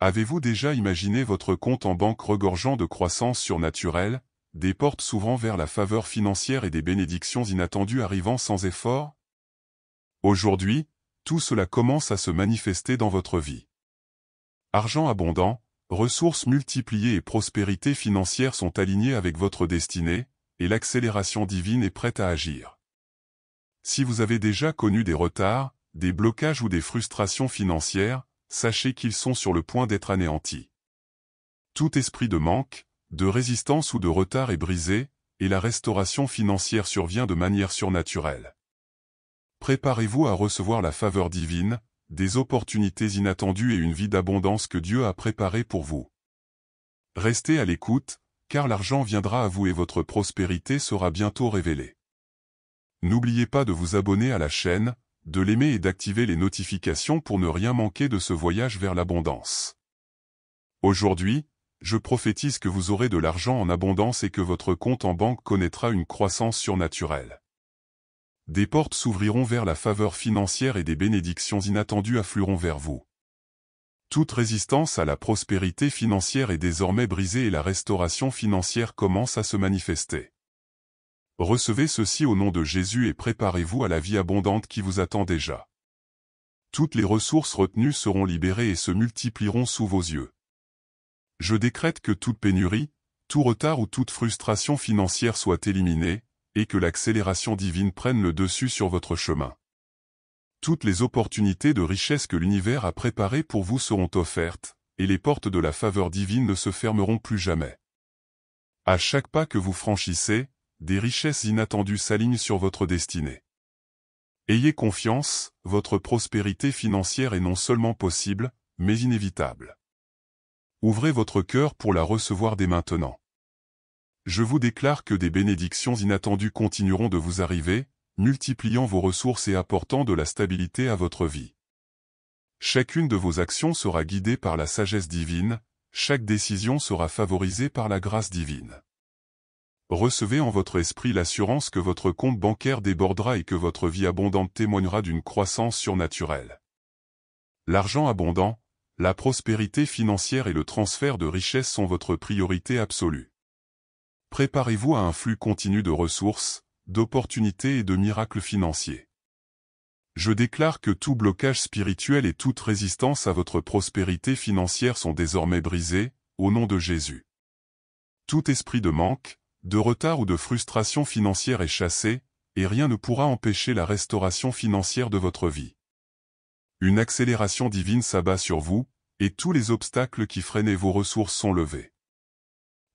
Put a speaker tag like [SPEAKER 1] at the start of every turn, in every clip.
[SPEAKER 1] Avez-vous déjà imaginé votre compte en banque regorgeant de croissance surnaturelle, des portes s'ouvrant vers la faveur financière et des bénédictions inattendues arrivant sans effort? Aujourd'hui, tout cela commence à se manifester dans votre vie. Argent abondant, ressources multipliées et prospérité financière sont alignées avec votre destinée, et l'accélération divine est prête à agir. Si vous avez déjà connu des retards, des blocages ou des frustrations financières, sachez qu'ils sont sur le point d'être anéantis. Tout esprit de manque, de résistance ou de retard est brisé, et la restauration financière survient de manière surnaturelle. Préparez-vous à recevoir la faveur divine, des opportunités inattendues et une vie d'abondance que Dieu a préparée pour vous. Restez à l'écoute, car l'argent viendra à vous et votre prospérité sera bientôt révélée. N'oubliez pas de vous abonner à la chaîne, de l'aimer et d'activer les notifications pour ne rien manquer de ce voyage vers l'abondance. Aujourd'hui, je prophétise que vous aurez de l'argent en abondance et que votre compte en banque connaîtra une croissance surnaturelle. Des portes s'ouvriront vers la faveur financière et des bénédictions inattendues afflueront vers vous. Toute résistance à la prospérité financière est désormais brisée et la restauration financière commence à se manifester. Recevez ceci au nom de Jésus et préparez-vous à la vie abondante qui vous attend déjà. Toutes les ressources retenues seront libérées et se multiplieront sous vos yeux. Je décrète que toute pénurie, tout retard ou toute frustration financière soit éliminée, et que l'accélération divine prenne le dessus sur votre chemin. Toutes les opportunités de richesse que l'univers a préparées pour vous seront offertes, et les portes de la faveur divine ne se fermeront plus jamais. À chaque pas que vous franchissez, des richesses inattendues s'alignent sur votre destinée. Ayez confiance, votre prospérité financière est non seulement possible, mais inévitable. Ouvrez votre cœur pour la recevoir dès maintenant. Je vous déclare que des bénédictions inattendues continueront de vous arriver, multipliant vos ressources et apportant de la stabilité à votre vie. Chacune de vos actions sera guidée par la sagesse divine, chaque décision sera favorisée par la grâce divine. Recevez en votre esprit l'assurance que votre compte bancaire débordera et que votre vie abondante témoignera d'une croissance surnaturelle. L'argent abondant, la prospérité financière et le transfert de richesses sont votre priorité absolue. Préparez-vous à un flux continu de ressources, d'opportunités et de miracles financiers. Je déclare que tout blocage spirituel et toute résistance à votre prospérité financière sont désormais brisés, au nom de Jésus. Tout esprit de manque, de retard ou de frustration financière est chassé, et rien ne pourra empêcher la restauration financière de votre vie. Une accélération divine s'abat sur vous, et tous les obstacles qui freinaient vos ressources sont levés.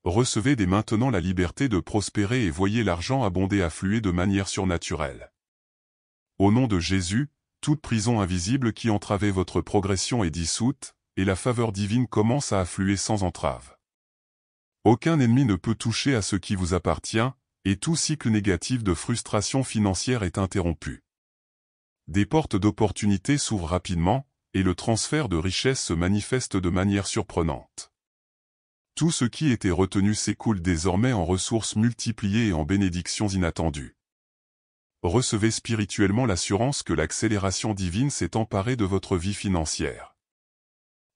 [SPEAKER 1] Recevez dès maintenant la liberté de prospérer et voyez l'argent abonder affluer de manière surnaturelle. Au nom de Jésus, toute prison invisible qui entravait votre progression est dissoute, et la faveur divine commence à affluer sans entrave. Aucun ennemi ne peut toucher à ce qui vous appartient, et tout cycle négatif de frustration financière est interrompu. Des portes d'opportunités s'ouvrent rapidement, et le transfert de richesses se manifeste de manière surprenante. Tout ce qui était retenu s'écoule désormais en ressources multipliées et en bénédictions inattendues. Recevez spirituellement l'assurance que l'accélération divine s'est emparée de votre vie financière.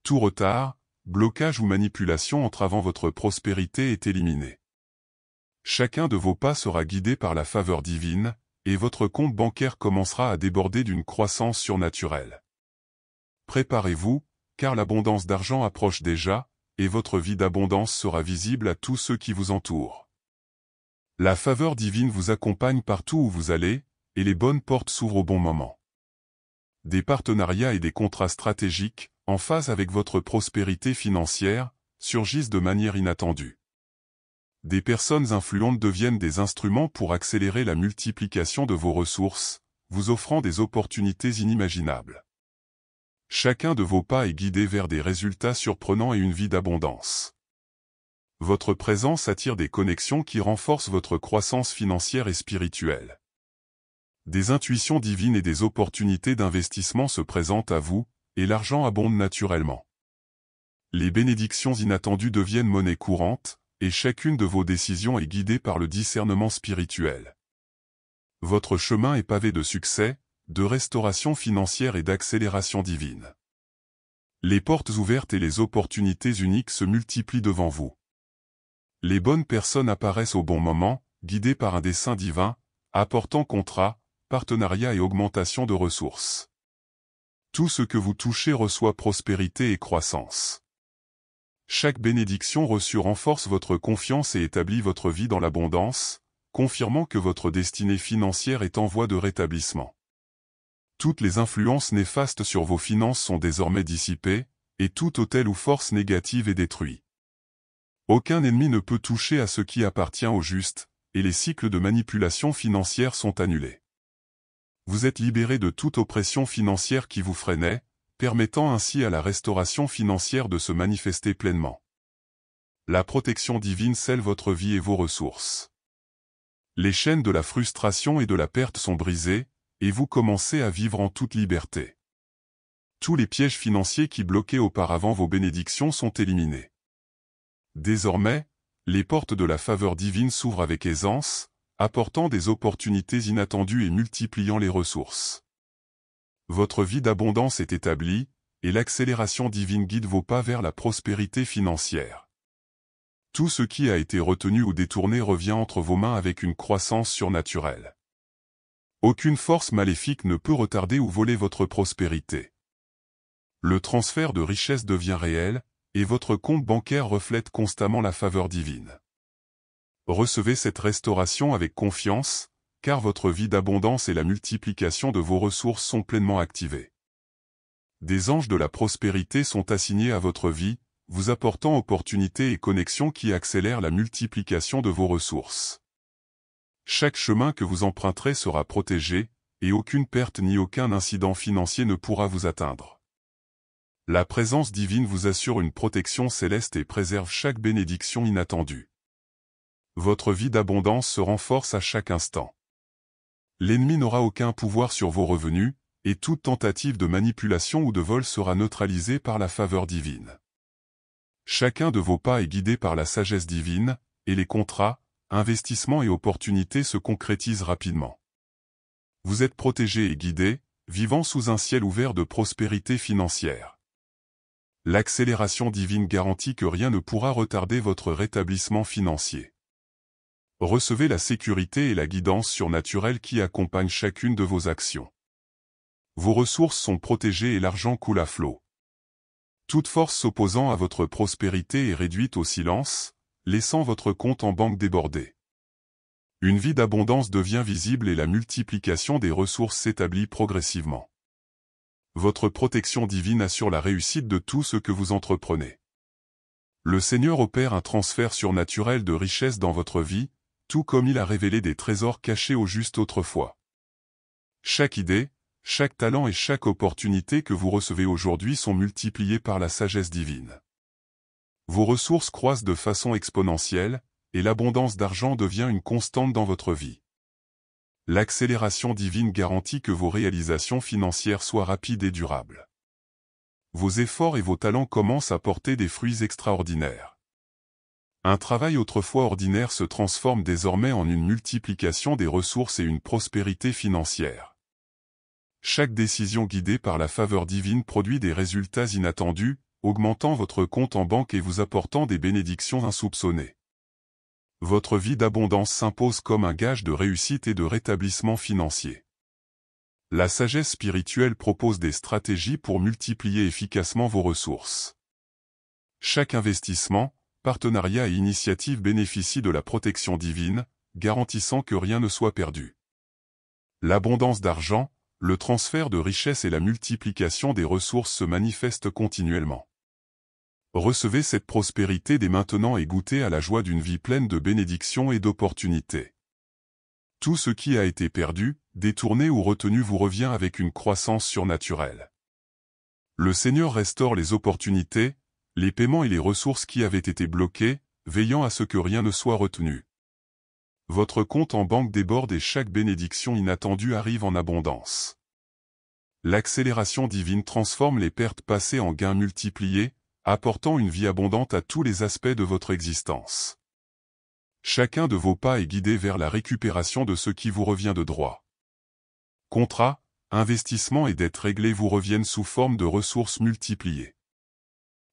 [SPEAKER 1] Tout retard, blocage ou manipulation entravant votre prospérité est éliminé. Chacun de vos pas sera guidé par la faveur divine, et votre compte bancaire commencera à déborder d'une croissance surnaturelle. Préparez-vous, car l'abondance d'argent approche déjà, et votre vie d'abondance sera visible à tous ceux qui vous entourent. La faveur divine vous accompagne partout où vous allez, et les bonnes portes s'ouvrent au bon moment. Des partenariats et des contrats stratégiques, en phase avec votre prospérité financière, surgissent de manière inattendue. Des personnes influentes deviennent des instruments pour accélérer la multiplication de vos ressources, vous offrant des opportunités inimaginables. Chacun de vos pas est guidé vers des résultats surprenants et une vie d'abondance. Votre présence attire des connexions qui renforcent votre croissance financière et spirituelle. Des intuitions divines et des opportunités d'investissement se présentent à vous, et l'argent abonde naturellement. Les bénédictions inattendues deviennent monnaie courante, et chacune de vos décisions est guidée par le discernement spirituel. Votre chemin est pavé de succès, de restauration financière et d'accélération divine. Les portes ouvertes et les opportunités uniques se multiplient devant vous. Les bonnes personnes apparaissent au bon moment, guidées par un dessein divin, apportant contrats, partenariats et augmentation de ressources. Tout ce que vous touchez reçoit prospérité et croissance. Chaque bénédiction reçue renforce votre confiance et établit votre vie dans l'abondance, confirmant que votre destinée financière est en voie de rétablissement. Toutes les influences néfastes sur vos finances sont désormais dissipées, et tout autel ou force négative est détruit. Aucun ennemi ne peut toucher à ce qui appartient au juste, et les cycles de manipulation financière sont annulés. Vous êtes libéré de toute oppression financière qui vous freinait, permettant ainsi à la restauration financière de se manifester pleinement. La protection divine scelle votre vie et vos ressources. Les chaînes de la frustration et de la perte sont brisées, et vous commencez à vivre en toute liberté. Tous les pièges financiers qui bloquaient auparavant vos bénédictions sont éliminés. Désormais, les portes de la faveur divine s'ouvrent avec aisance, apportant des opportunités inattendues et multipliant les ressources. Votre vie d'abondance est établie, et l'accélération divine guide vos pas vers la prospérité financière. Tout ce qui a été retenu ou détourné revient entre vos mains avec une croissance surnaturelle. Aucune force maléfique ne peut retarder ou voler votre prospérité. Le transfert de richesse devient réel, et votre compte bancaire reflète constamment la faveur divine. Recevez cette restauration avec confiance, car votre vie d'abondance et la multiplication de vos ressources sont pleinement activées. Des anges de la prospérité sont assignés à votre vie, vous apportant opportunités et connexions qui accélèrent la multiplication de vos ressources. Chaque chemin que vous emprunterez sera protégé, et aucune perte ni aucun incident financier ne pourra vous atteindre. La présence divine vous assure une protection céleste et préserve chaque bénédiction inattendue. Votre vie d'abondance se renforce à chaque instant. L'ennemi n'aura aucun pouvoir sur vos revenus, et toute tentative de manipulation ou de vol sera neutralisée par la faveur divine. Chacun de vos pas est guidé par la sagesse divine, et les contrats, investissements et opportunités se concrétisent rapidement. Vous êtes protégé et guidé, vivant sous un ciel ouvert de prospérité financière. L'accélération divine garantit que rien ne pourra retarder votre rétablissement financier. Recevez la sécurité et la guidance surnaturelle qui accompagnent chacune de vos actions. Vos ressources sont protégées et l'argent coule à flot. Toute force s'opposant à votre prospérité est réduite au silence, laissant votre compte en banque déborder. Une vie d'abondance devient visible et la multiplication des ressources s'établit progressivement. Votre protection divine assure la réussite de tout ce que vous entreprenez. Le Seigneur opère un transfert surnaturel de richesse dans votre vie, tout comme il a révélé des trésors cachés au juste autrefois. Chaque idée, chaque talent et chaque opportunité que vous recevez aujourd'hui sont multipliés par la sagesse divine. Vos ressources croissent de façon exponentielle, et l'abondance d'argent devient une constante dans votre vie. L'accélération divine garantit que vos réalisations financières soient rapides et durables. Vos efforts et vos talents commencent à porter des fruits extraordinaires. Un travail autrefois ordinaire se transforme désormais en une multiplication des ressources et une prospérité financière. Chaque décision guidée par la faveur divine produit des résultats inattendus, augmentant votre compte en banque et vous apportant des bénédictions insoupçonnées. Votre vie d'abondance s'impose comme un gage de réussite et de rétablissement financier. La sagesse spirituelle propose des stratégies pour multiplier efficacement vos ressources. Chaque investissement, partenariat et initiative bénéficie de la protection divine, garantissant que rien ne soit perdu. L'abondance d'argent, le transfert de richesse et la multiplication des ressources se manifestent continuellement. Recevez cette prospérité dès maintenant et goûtez à la joie d'une vie pleine de bénédictions et d'opportunités. Tout ce qui a été perdu, détourné ou retenu vous revient avec une croissance surnaturelle. Le Seigneur restaure les opportunités, les paiements et les ressources qui avaient été bloqués, veillant à ce que rien ne soit retenu. Votre compte en banque déborde et chaque bénédiction inattendue arrive en abondance. L'accélération divine transforme les pertes passées en gains multipliés, apportant une vie abondante à tous les aspects de votre existence. Chacun de vos pas est guidé vers la récupération de ce qui vous revient de droit. Contrats, investissements et dettes réglées vous reviennent sous forme de ressources multipliées.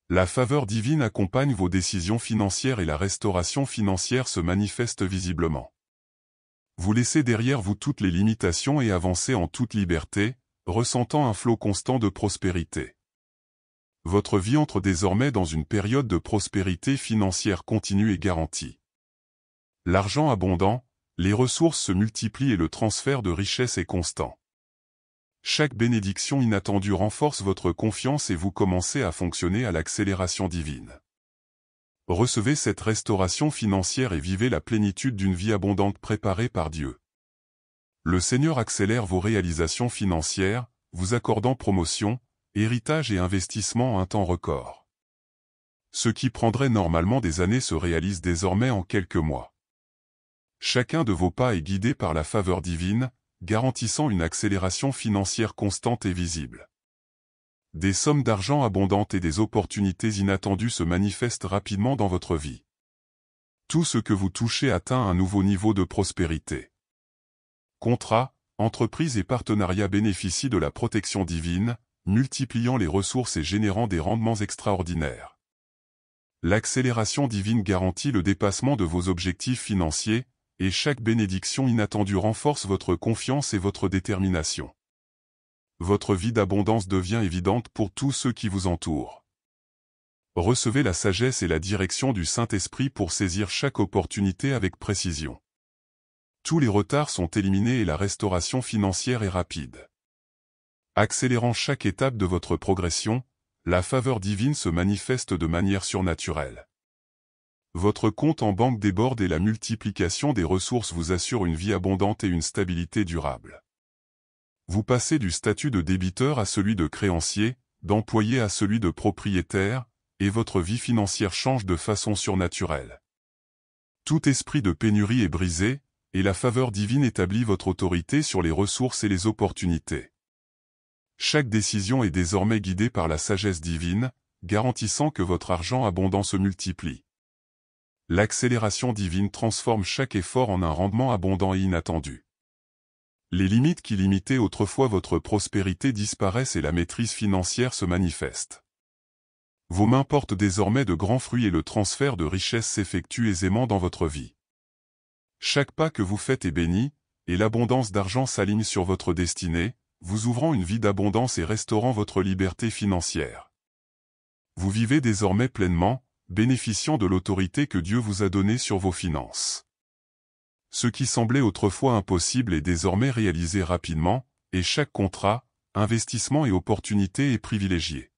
[SPEAKER 1] La faveur divine accompagne vos décisions financières et la restauration financière se manifeste visiblement. Vous laissez derrière vous toutes les limitations et avancez en toute liberté, ressentant un flot constant de prospérité. Votre vie entre désormais dans une période de prospérité financière continue et garantie. L'argent abondant, les ressources se multiplient et le transfert de richesses est constant. Chaque bénédiction inattendue renforce votre confiance et vous commencez à fonctionner à l'accélération divine. Recevez cette restauration financière et vivez la plénitude d'une vie abondante préparée par Dieu. Le Seigneur accélère vos réalisations financières, vous accordant promotion, héritage et investissement en un temps record. Ce qui prendrait normalement des années se réalise désormais en quelques mois. Chacun de vos pas est guidé par la faveur divine, garantissant une accélération financière constante et visible. Des sommes d'argent abondantes et des opportunités inattendues se manifestent rapidement dans votre vie. Tout ce que vous touchez atteint un nouveau niveau de prospérité. Contrats, entreprises et partenariats bénéficient de la protection divine, multipliant les ressources et générant des rendements extraordinaires. L'accélération divine garantit le dépassement de vos objectifs financiers, et chaque bénédiction inattendue renforce votre confiance et votre détermination. Votre vie d'abondance devient évidente pour tous ceux qui vous entourent. Recevez la sagesse et la direction du Saint-Esprit pour saisir chaque opportunité avec précision. Tous les retards sont éliminés et la restauration financière est rapide. Accélérant chaque étape de votre progression, la faveur divine se manifeste de manière surnaturelle. Votre compte en banque déborde et la multiplication des ressources vous assure une vie abondante et une stabilité durable. Vous passez du statut de débiteur à celui de créancier, d'employé à celui de propriétaire, et votre vie financière change de façon surnaturelle. Tout esprit de pénurie est brisé, et la faveur divine établit votre autorité sur les ressources et les opportunités. Chaque décision est désormais guidée par la sagesse divine, garantissant que votre argent abondant se multiplie. L'accélération divine transforme chaque effort en un rendement abondant et inattendu. Les limites qui limitaient autrefois votre prospérité disparaissent et la maîtrise financière se manifeste. Vos mains portent désormais de grands fruits et le transfert de richesses s'effectue aisément dans votre vie. Chaque pas que vous faites est béni, et l'abondance d'argent s'aligne sur votre destinée, vous ouvrant une vie d'abondance et restaurant votre liberté financière. Vous vivez désormais pleinement, bénéficiant de l'autorité que Dieu vous a donnée sur vos finances. Ce qui semblait autrefois impossible est désormais réalisé rapidement, et chaque contrat, investissement et opportunité est privilégié.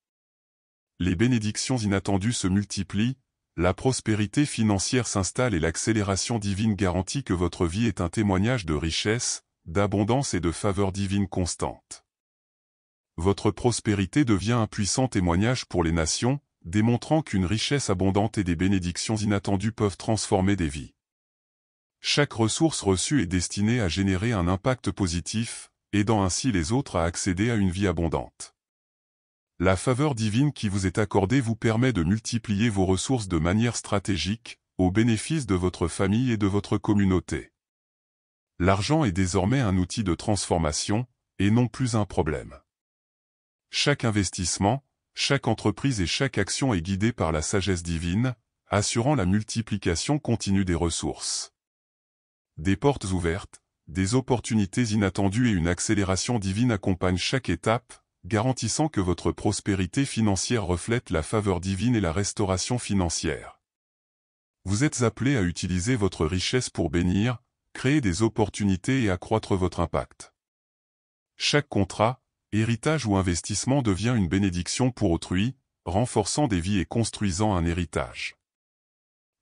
[SPEAKER 1] Les bénédictions inattendues se multiplient, la prospérité financière s'installe et l'accélération divine garantit que votre vie est un témoignage de richesse, d'abondance et de faveur divine constante. Votre prospérité devient un puissant témoignage pour les nations, démontrant qu'une richesse abondante et des bénédictions inattendues peuvent transformer des vies. Chaque ressource reçue est destinée à générer un impact positif, aidant ainsi les autres à accéder à une vie abondante. La faveur divine qui vous est accordée vous permet de multiplier vos ressources de manière stratégique, au bénéfice de votre famille et de votre communauté. L'argent est désormais un outil de transformation, et non plus un problème. Chaque investissement, chaque entreprise et chaque action est guidée par la sagesse divine, assurant la multiplication continue des ressources. Des portes ouvertes, des opportunités inattendues et une accélération divine accompagnent chaque étape, garantissant que votre prospérité financière reflète la faveur divine et la restauration financière. Vous êtes appelé à utiliser votre richesse pour bénir, créer des opportunités et accroître votre impact. Chaque contrat, héritage ou investissement devient une bénédiction pour autrui, renforçant des vies et construisant un héritage.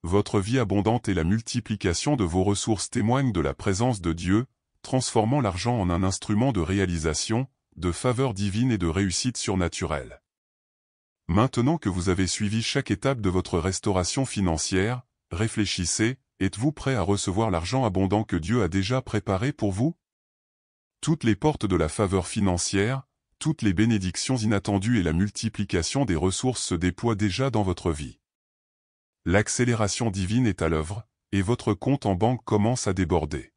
[SPEAKER 1] Votre vie abondante et la multiplication de vos ressources témoignent de la présence de Dieu, transformant l'argent en un instrument de réalisation, de faveur divine et de réussite surnaturelle. Maintenant que vous avez suivi chaque étape de votre restauration financière, réfléchissez, êtes-vous prêt à recevoir l'argent abondant que Dieu a déjà préparé pour vous? Toutes les portes de la faveur financière, toutes les bénédictions inattendues et la multiplication des ressources se déploient déjà dans votre vie. L'accélération divine est à l'œuvre, et votre compte en banque commence à déborder.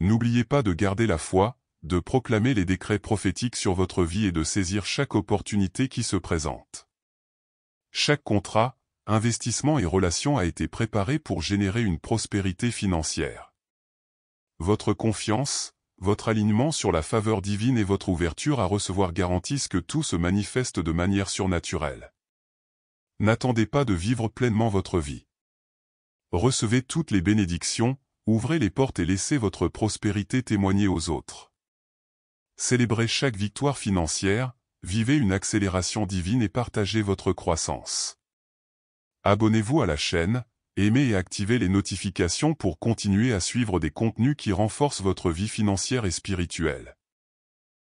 [SPEAKER 1] N'oubliez pas de garder la foi, de proclamer les décrets prophétiques sur votre vie et de saisir chaque opportunité qui se présente. Chaque contrat, investissement et relation a été préparé pour générer une prospérité financière. Votre confiance, votre alignement sur la faveur divine et votre ouverture à recevoir garantissent que tout se manifeste de manière surnaturelle. N'attendez pas de vivre pleinement votre vie. Recevez toutes les bénédictions, ouvrez les portes et laissez votre prospérité témoigner aux autres. Célébrez chaque victoire financière, vivez une accélération divine et partagez votre croissance. Abonnez-vous à la chaîne, aimez et activez les notifications pour continuer à suivre des contenus qui renforcent votre vie financière et spirituelle.